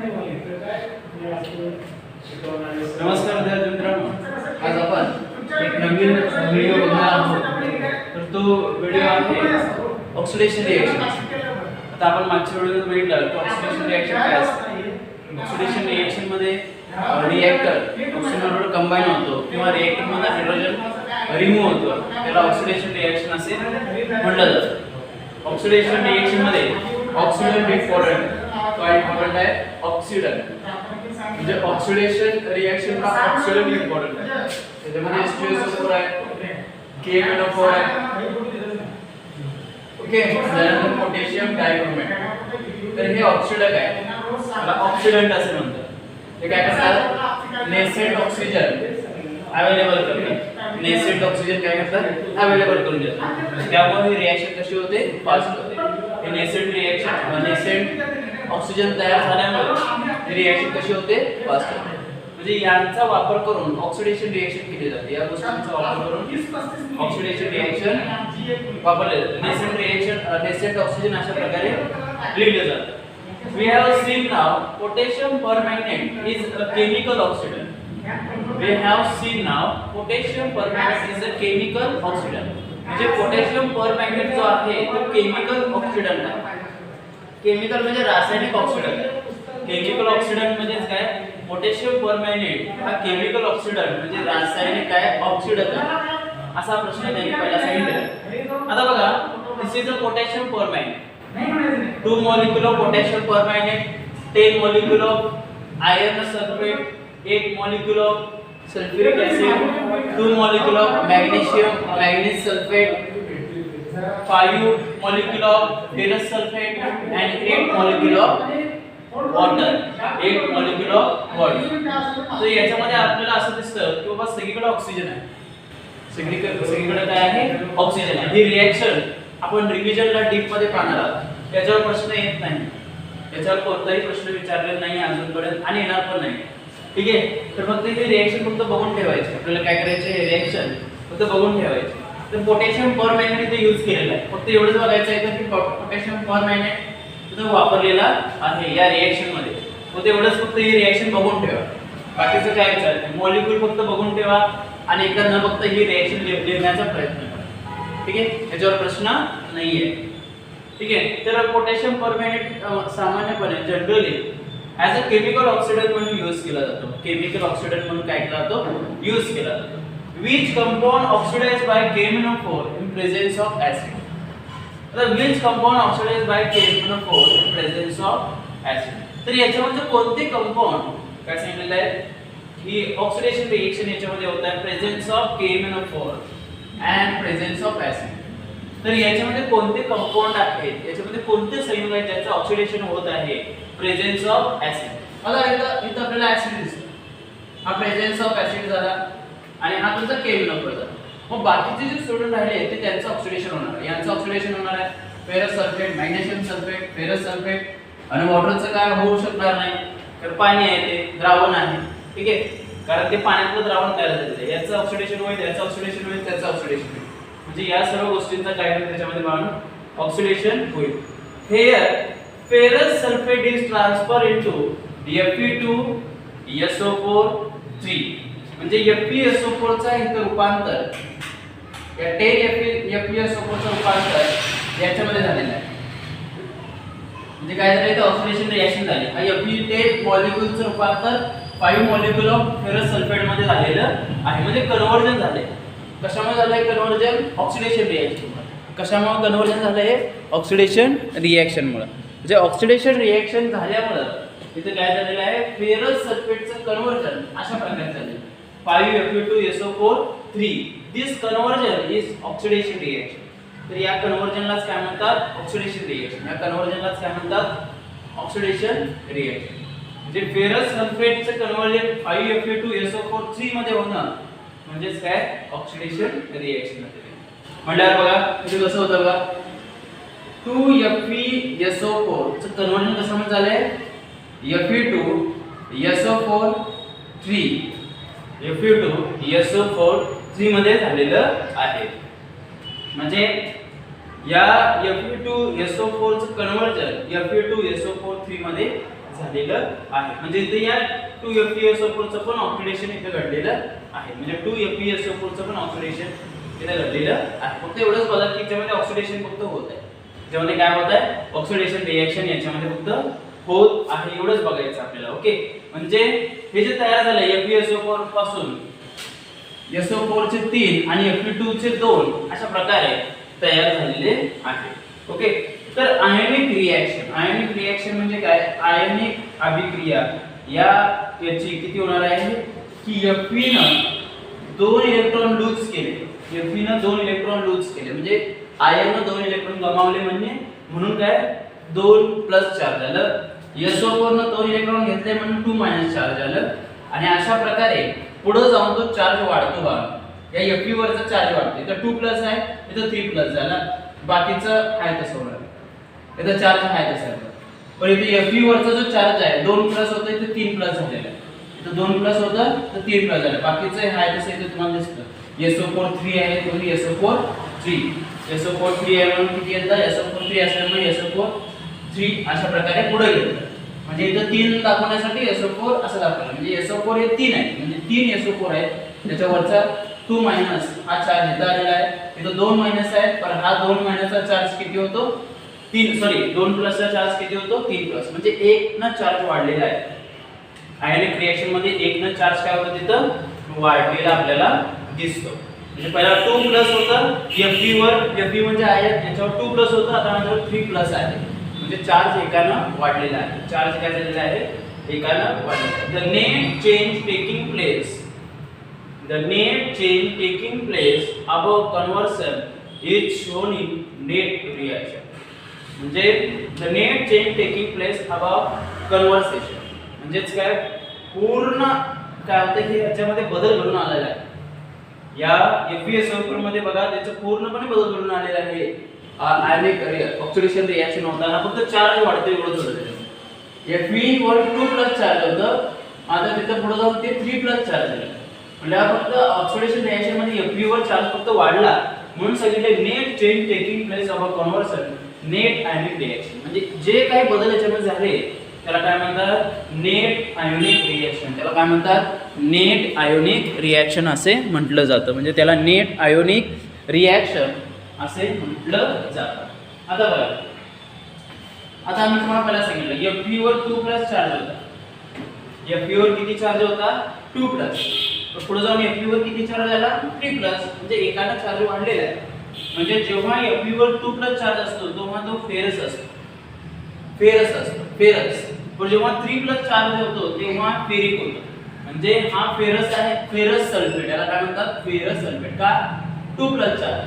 नमस्कार विद्यार्थी मित्रांनो, आज आपण एक नवीन व्हिडिओ बघणार आहोत. तर तो व्हिडिओ आहे ऑक्सिडेशन रिएक्शन. आता आपण मागच्या व्हिडिओमध्ये बघितलं की ऑक्सिडेशन रिएक्शन काय असते. ऑक्सिडेशन रिएक्शन मध्ये रिएक्टर ऑक्सिजन बरोबर कंबाईन होतो किंवा रिएक्टर मध्ये हायड्रोजन रिमूव्ह होतो, त्याला ऑक्सिडेशन रिएक्शन असे म्हटलं जातं. ऑक्सिडेशन रिएक्शन मध्ये ऑक्सिडंट इम्पॉर्टंट, काय इम्पॉर्टंट आहे ऑक्सिडंट. म्हणजे ऑक्सिडेशन रिएक्शन का ऑक्सिडंट इम्पॉर्टंट आहे. त्याच्यामध्ये H2SO4 आहे, KMnO4 आहे, ओके. त्यानंतर पोटॅशियम डायक्रोमेट. तर हे ऑक्सिडंट आहे, त्याला ऑक्सिडंट असे म्हणतात. हे काय करतात, नेसेंट ऑक्सिजन अवेलेबल करतात. नेसेंट ऑक्सिजन काय करतात, अवेलेबल करून देतात. त्यामुळे ही रिएक्शन कशी होते, फास्ट होते. हे नेसेंट रिएक्शन, नेसेंट ऑक्सिजन तयार झाल्यामुळे रिएक्शन कशी होते, फास्ट होते. म्हणजे यांचा वापर करून ऑक्सिडेशन रिएक्शन केली जाते. या गोष्टींचा वापर करून ऑक्सिडेशन रिएक्शन वापरले जाते. नेसेंट रिएक्शन, नेसेंट ऑक्सिजन अशा प्रकारे लिहिले जाते. We have seen now potassium permanganate is a chemical oxidant. We have seen now potassium permanganate is a chemical oxidant. म्हणजे पोटॅशियम परमॅंगनेट जो आहे तो केमिकल ऑक्सिडंट आहे. केमिकल म्हणजे रासायनिक ऑक्सिडंट आहे. केमिकल ऑक्सिडंट म्हणजे काय, पोटॅशियम परमॅंगनेट हा केमिकल ऑक्सिडंट म्हणजे रासायनिक काय ऑक्सिडंट आहे. असा प्रश्न त्यांनी पहिला सांगितला. आता बघा, this is a potassium permanganate. 2 molecule of potassium permanganate, 10 molecule of iron sulfate, 8 molecule of sulfuric acid, 2 molecule of manganese sulfate, 5 molecule of ferrous sulfate and 8 molecule of water. 8 molecule of water. तर याच्यामध्ये आपल्याला असं दिसतं की बाबा सगळीकडे oxygen आहे. सगळीकडे काय आहे, ऑक्सिजन आहे. ही रिएक्शन आपण रिव्हिजनला डीप मध्ये पाहणार आहोत. त्याच्यावर प्रश्न येत नाही, त्याच्यावर कोणताही प्रश्न विचारलेला नाही अजूनपर्यंत आणि येणार पण नाही. ठीक आहे. तर फक्त हे रिएक्शन फक्त बघून ठेवायचे. आपल्याला काय करायचे, हे रिएक्शन फक्त बघून ठेवायचे. तर पोटॅशियम परमॅंगनेट इथे यूज केलेला आहे. फक्त एवढंच बघायचं आहे की पोटॅशियम परमॅंगनेट इथे वापरलेला आहे या रिएक्शन मध्ये. फक्त एवढंच, फक्त ही रिएक्शन बघून ठेवा. बाकीचं काय विचारायचं, मॉलिक्यूल फक्त बघून ठेवा आणि एकदा न फक्त ही रिएक्शन लिहिण्याचा प्रयत्न करा. ठीक आहे. याच्यावर प्रश्न नाहीये. ठीक आहे. तर पोटॅशियम परमॅंगनेट सामान्यपणे generally as a chemical oxidant म्हणून यूज केला जातो. केमिकल ऑक्सिडंट म्हणून काय केला जातो, यूज केला जातो. Which compound oxidized by KMnO4 in presence of acid. तर which compound oxidized by KMnO4 in presence of acid. तर याच्यामध्ये कोणते कंपाऊंड काय सांगितलेलं आहे की ऑक्सिडेशन रिएक्शन याच्यामध्ये होत आहे presence of KMnO4 and presence of acid. तर याच्यामध्ये कोणते कंपाऊंड आहेत, याच्यामध्ये कोणते संयुग आहेत ज्याचं ऑक्सिडेशन होत आहे प्रेझेन्स ऑफ ऍसिड. बघा इथं आपल्याला ऍसिड दिसतो, हा प्रेझेन्स ऑफ ऍसिड झाला आणि हा तुमचा KMnO4 झाला. मग बाकीचे जे स्टुडंट राहिले ते त्यांचं ऑक्सिडेशन होणार आहे. यांचं ऑक्सिडेशन होणार आहे ferrous sulphate, magnesium sulphate, ferrous sulphate आणि वॉटरचं काय होऊ शकणार नाही कारण पाणी आहे, ते द्रावण आहे. ठीक आहे. कारण ते पाण्यातलं द्रावण तयार झालेलं आहे. याचं ऑक्सिडेशन होईल, याचं ऑक्सिडेशन होईल, त्याचं ऑक्सिडेशन होईल. म्हणजे या सर्व गोष्टींचा काय होईल त्याच्यामध्ये बाळांनो, ऑक्सिडेशन होईल. Here ferrous sulphate is transfer into Fe2SO4 म्हणजे FeSO4 चा इथे रूपांतर या 10 FeSO4 चं रूपांतर याच्यामध्ये झालेलं आहे. म्हणजे काय झालं, इथे ऑक्सिडेशन रिएक्शन झाली. हा Fe10 मॉलिक्यूलचं रूपांतर 5 मॉलिक्यूल ऑफ फेरस सल्फेट मध्ये झालेलं आहे. म्हणजे कन्व्हर्जन झाले. कशामुळे झालंय कन्व्हर्जन, ऑक्सिडेशन रिएक्शन मुळे. कशामुळे कन्व्हर्जन झालंय, ऑक्सिडेशन रिएक्शन मुळे. म्हणजे ऑक्सिडेशन रिएक्शन झाल्यामुळे इथे काय झालेलं आहे, फेरस सल्फेटचं कन्व्हर्जन अशा प्रकारे झाले 5Fe2SO4 this conversion is oxidation reaction. तर या कन्व्हर्जनलाच काय म्हणतात, ऑक्सिडेशन रिएक्शन. या कन्व्हर्जनलाच काय म्हणतात, ऑक्सिडेशन रिएक्शन. म्हणजे फेरस सल्फेटचं कन्व्हर्जन 5Fe2SO4 मध्ये होणं म्हणजेच काय, ऑक्सिडेशन रिएक्शन. म्हटल्यावर बघा इथे कसं होतं बघा, 2FeSO4 चं कन्व्हर्जन कशामध्ये झालंय, Fe2SO4 Fe2SO4 मध्ये झालेलं आहे. म्हणजे या Fe2SO4 चं कन्व्हर्जन Fe2SO4 मध्ये झालेलं आहे. म्हणजे इथे या 2FeSO4 चं पण ऑक्सिडेशन इथे घडलेलं आहे. म्हणजे 2FeSO4 चं पण ऑक्सिडेशन इथे घडलेलं आहे. फक्त एवढंच बघा की याच्यामध्ये ऑक्सिडेशन फक्त होत आहे. याच्यामध्ये काय होत आहे? ऑक्सिडेशन रिएक्शन याच्यामध्ये फक्त होत आहे, एवढंच बघायचं आपल्याला. ओके, म्हणजे हे जे तयार झालंय FeSO4 पासून SO4 चे 3 आणि Fe2 चे 2 अशा प्रकारे तयार झालेले आहे. ओके, तर आयनिक रिएक्शन म्हणजे काय? आयनिक अभिक्रिया याची किती होणार आहे की Fe न 2 इलेक्ट्रॉन लूज केले. Fe न 2 इलेक्ट्रॉन लूज केले म्हणजे आयन न 2 इलेक्ट्रॉन गमावले, म्हणजे म्हणून काय 2 प्लस चार्ज झालं. SO4 न 2 इलेक्ट्रॉन घेतले म्हणून 2 मायनस चार्ज झालं. आणि अशा प्रकारे पुढे जाऊन तो चार्ज वाढतो बघा. या Fe वरचा चार्ज वाढतो. इथं 2 प्लस आहे, इथं 3 प्लस झाला, बाकीचं आहे तसं होणार. इथं चार्ज आहे तसं, पण इथे Fe वरचा जो चार्ज आहे 2 प्लस होतं, इथे 3 प्लस झालेला आहे. इथं 2 प्लस होतं तर 3 प्लस झालं, बाकीचं आहे तसं इथे तुम्हाला दिसतं. SO4 3 आहे, दोन्ही SO4 3. SO4 3 आहे म्हणून किती येतं? SO4 3 असल्यामुळे SO4 3 अशा प्रकारे पुढे येतं. म्हणजे इथं 3 दाखवण्यासाठी SO4 असं दाखवलं. म्हणजे SO4 हे 3 आहे, म्हणजे 3 SO4 आहेत. त्याच्यावरचा 2 मायनस हा चार्ज इथं आलेला आहे. इथं 2 मायनस आहे, पण हा 2 मायनसचा चार्ज किती होतो? 2 प्लसचा चार्ज किती होतो? 3 प्लस. म्हणजे 1 न चार्ज वाढलेला आहे. आयनिक रिएक्शन मध्ये 1 न चार्ज काय होतं? तिथं वाढलेला आपल्याला दिसतो. म्हणजे पहिला 2 प्लस होतं Fe वर, Fe म्हणजे आयन, याच्यावर 2 प्लस होतं, आता नंतर 3 प्लस आहे. म्हणजे चार्ज एकानं वाढलेला आहे. चार्ज काय झालेला आहे? एकानं वाढलेला आहे. The net change taking place above conversion is shown in net reaction. म्हणजे the net change taking place above conversation म्हणजेच काय? पूर्ण काय होतं की याच्यामध्ये बदल घडून आलेला आहे. या FeSO4 मध्ये बघा त्याचं पूर्णपणे बदल घडून आलेला आहे. आयनिक ऑक्सिडेशन रिएक्शन होताना फक्त चार्ज वाढते एवढंच होतं. Fe वर 2 प्लस चार्ज होतं, आता तिथं पुढे जाऊन ते 3 प्लस चार्ज झालं. म्हणजे फक्त ऑक्सिडेशन रिएक्शन मध्ये Fe वर चार्ज फक्त वाढला, म्हणून सांगितले net change taking place of a conversion net ionic reaction. म्हणजे जे काही बदल याच्यामध्ये झाले त्याला काय म्हणतात? Net ionic reaction. त्याला काय म्हणतात? नेट आयोनिक रिएक्शन असे म्हटलं जातं. म्हणजे त्याला नेट आयोनिक रिएक्शन असे म्हटलं जातं. आता बघा, आता आम्ही तुम्हाला पहिला सांगितलं Fe वर 2 प्लस चार्ज होता. Fe वर किती चार्ज होता? 2 प्लस. पुढे जाऊन Fe वर किती चार्ज झाला? 3 प्लस. म्हणजे एकाला चार्ज वाढलेला आहे. म्हणजे जेव्हा Fe वर 2 प्लस चार्ज असतो तेव्हा तो फेरस असतो. पण जेव्हा 3 प्लस चार्ज होतो तेव्हा फेरिक होतो. म्हणजे हा फेरस आहे, फेरस सल्फेट. याला काय म्हणतात? Ferrous sulphate. का? 2 प्लस चार्ज.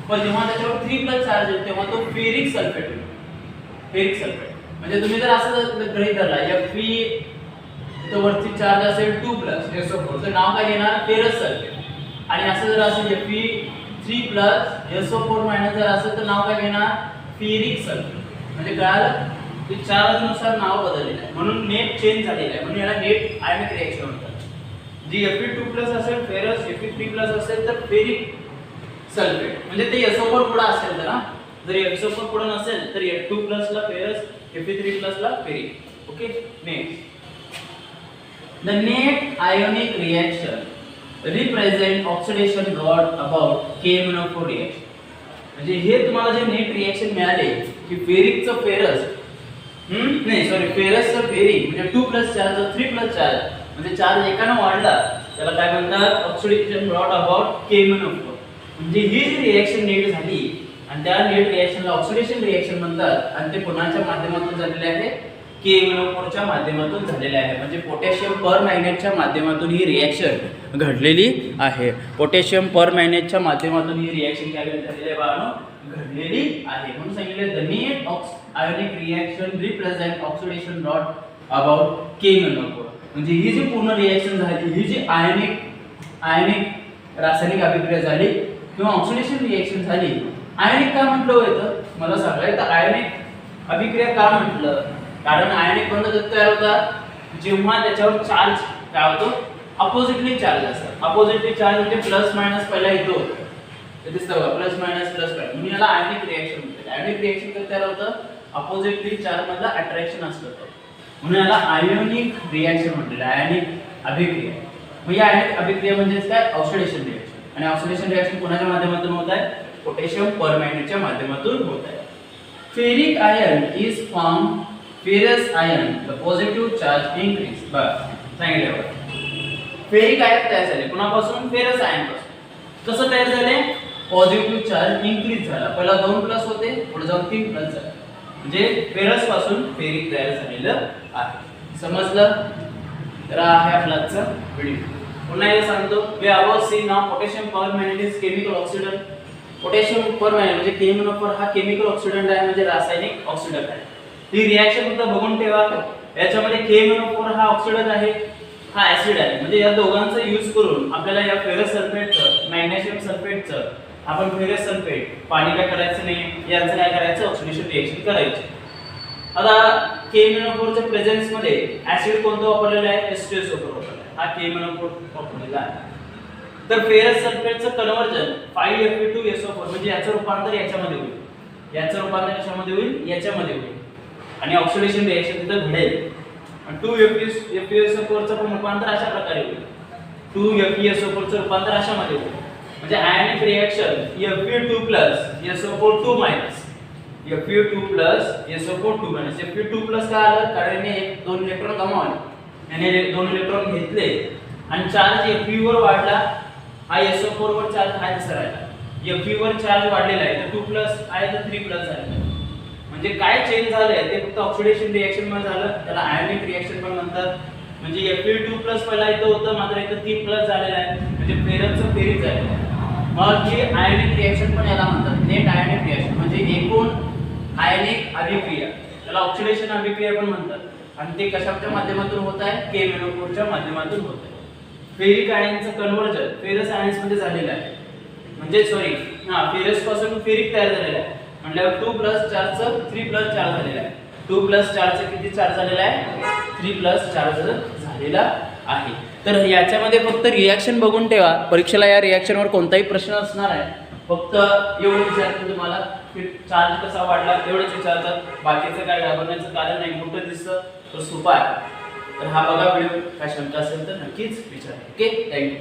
पण जेव्हा त्याच्यावर 3 प्लस चार्ज होतो तेव्हा तो फेरिक सल्फेट होतो. फेरिक सल्फेट म्हणजे तुम्ही जर असं गृहीत धरला Fe तो वरती चार्ज असेल 2 प्लस SO4 तर नाव काय घेणार? Ferrous sulphate. आणि असं जर असेल Fe 3 प्लस SO4 मायनस जर असेल तर नाव काय घेणार? Ferric sulphate. म्हणजे काय? ते चार्जनुसार नाव बदललेलं आहे, म्हणून नेट चेंज झालेला आहे, म्हणून याला नेट आयनिक रिएक्शन म्हणतात. जी Fe2 प्लस असेल फेरस, Fe3 प्लस असेल तर फेरिक सल्फेट. म्हणजे ते SO4 पुढे असेल तर, जर SO4 पुढे नसेल तर Fe2 प्लस ला फेरस, Fe3 प्लस ला ferric. Okay, next the net ionic reaction represent oxidation brought about KMnO4 reaction. म्हणजे हे तुम्हाला जे नेट रिएक्शन मिळाले की फेरिकचं फेरस फेरसचं फेरिक म्हणजे 2 प्लस चार्ज 3 प्लस चार्ज म्हणजे चार्ज एकानं वाढला त्याला काय म्हणतात? Oxidation brought about KMnO4. म्हणजे ही जी रिएक्शन नेट झाली आणि त्या नेट रिएक्शनला ऑक्सिडेशन रिएक्शन म्हणतात आणि ते कोणाच्या माध्यमातून झालेले आहे? KMnO4 च्या माध्यमातून झालेले आहे. म्हणजे पोटॅशियम परमॅंगनेटच्या माध्यमातून ही रिएक्शन घडलेली आहे. पोटॅशियम परमॅंगनेटच्या माध्यमातून ही रिएक्शन काय झालेली आहे बाळांनो? घडलेली आहे. म्हणून सांगितले the net ionic reaction represent oxidation brought about KMnO4. म्हणजे ही जी पूर्ण रिएक्शन झाली, ही जी आयनिक रासायनिक अभिक्रिया झाली किंवा ऑक्सिडेशन रिएक्शन झाली. आयनिक का म्हटलं होतं मला सांगा? तर आयनिक अभिक्रिया का म्हटलं? कारण आयनिक कोणता तयार होता? जेव्हा त्याच्यावर चार्ज काय होतो? अपोजिटली चार्ज असतात. अपोजिटली चार्ज म्हणजे प्लस मायनस पहिला येतो, दिसतं बघा, प्लस मायनस प्लस मायनस, म्हणून याला आयनिक रिएक्शन म्हणतात. आयनिक रिएक्शन काय तयार होतं? अपोजिटली चार्ज मधला अट्रॅक्शन असतं. म्हणून याला आयोनिक रिॲक्शन म्हटलेलं आहे, आयनिक अभिक्रिया. मग या आयनिक अभिक्रिया म्हणजेच काय, ऑक्सिडेशन रिॲक्शन. आणि ऑक्सिडेशन रिॲक्शन कोणाच्या माध्यमातून होत आहे, पोटॅशियम परमॅंगनेटच्या माध्यमातून होत आहे. Ferric ion is form ferrous ion the positive charge increase. बस सांगितलं. फेरिक आयन तयार झाले कुणापासून, फेरस आयन पासून. कसं तयार झाले, पॉझिटिव्ह चार्ज इन्क्रीज झाला. पहिला 2 प्लस होते, पुढे जाऊन 3 प्लस झाले, म्हणजे फेरस पासून फेरिक तयार झालेलं आहे. समजलं. तर हा आहे आपला आजचा व्हिडिओ. पुन्हा एकदा सांगतो, we have seen now potassium permanganate is chemical oxidant. Potassium permanganate म्हणजे KMnO4 हा केमिकल ऑक्सिडंट आहे, म्हणजे रासायनिक ऑक्सिडंट आहे. ही रिॲक्शन फक्त बघून ठेवा. याच्यामध्ये KMnO4 हा ऑक्सिडंट आहे, हा ऍसिड आहे. म्हणजे या दोघांचा यूज करून आपल्याला या फेरस सल्फेटचं, मॅग्नेशियम सल्फेटचं, आपण फेरस सल्फेट पाणी काय करायचं नाही, यांचं काय करायचं, ऑक्सिडेशन रिॲक्शन करायची. आता KMnO4 च्या प्रेझेन्स मध्ये ऍसिड कोणतं वापरलेलं आहे, H2SO4 वापरलेला आहे. हा KMnO4 वापरलेला आहे. तर फेरस सल्फेटचं कन्वर्जन 5Fe2SO4 म्हणजे याचं रूपांतर याच्यामध्ये होईल. याचं रूपांतर कशामध्ये होईल, याच्यामध्ये होईल. आणि ऑक्सिडेशन रिॲक्शन तिथं घडेल. 2FeSO4 चं पण रूपांतर अशा प्रकारे होईल. 2FeSO4 चं रूपांतर अशामध्ये होईल. म्हणजे आयनिक रिॲक्शन Fe2+SO4 2- Fe2+SO4 2- Fe2+ का आलं, कारण याने 2 इलेक्ट्रॉन गमावले, याने 2 इलेक्ट्रॉन घेतले आणि चार्ज Fe वर वाढला. हा SO4 वर चार्ज आहे तसा राहिला. Fe वर चार्ज वाढलेला आहे, तर 2+ आहे तर 3+ झालेला. म्हणजे काय चेंज झालंय ते फक्त ऑक्सिडेशन रिॲक्शन मध्ये झालं, त्याला आयनिक रिॲक्शन पण म्हणतात. म्हणजे Fe2+ पहिला इथं होतं, मात्र इथं 3+ झालेला आहे, म्हणजे फेरसचं फेरिक झालेलं आहे. मग ही आयनिक रिॲक्शन पण याला म्हणतात, नेट आयनिक रिॲक्शन. म्हणजे एकूण आयनिक अभिक्रिया, त्याला ऑक्सिडेशन अभिक्रिया पण म्हणतात. आणि ते कशाच्या माध्यमातून होत आहे, KMnO4 च्या माध्यमातून होत आहे. फेरिक आयनचं कन्वर्जन फेरस आयन्स मध्ये झालेलं आहे. म्हणजे सॉरी, फेरस पासून फेरिक तयार झालेलं आहे. म्हटल्यावर 2+ चार्जचं 3+ चार्ज झालेला आहे. 2+ चार्जचं किती चार्ज झालेला आहे, 3+ चार्ज झालेला आहे. तर याच्यामध्ये फक्त रिॲक्शन बघून ठेवा, परीक्षेला या रिॲक्शनवर कोणताही प्रश्न असणार आहे. फक्त एवढं विचारतात तुम्हाला की चार्ज कसा वाढला, एवढंच विचारतात. बाकीचं काय घाबरण्याचं कारण नाही, मोठं दिसतं तर सोपं आहे. तर हा बघा व्हिडिओ, काय शंका असेल तर नक्कीच विचारा. Okay, thank you.